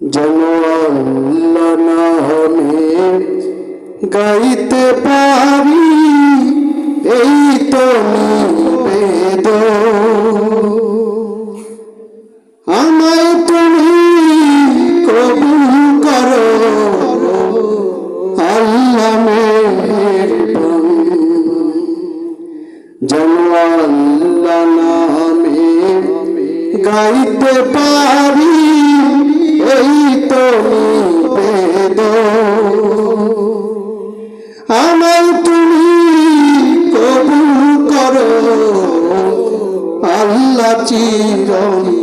যেন আল্লাহ নামে গাইতে পারি এই তো নিবেদন। আমায় তুমি কবুল করো আল্লাহ মেহেরবান। যেন আল্লাহ নামে গাইতে পারি এই তো নিবেদন। আমায় তুমি কবুল করো আল্লাহ চিরন্তন।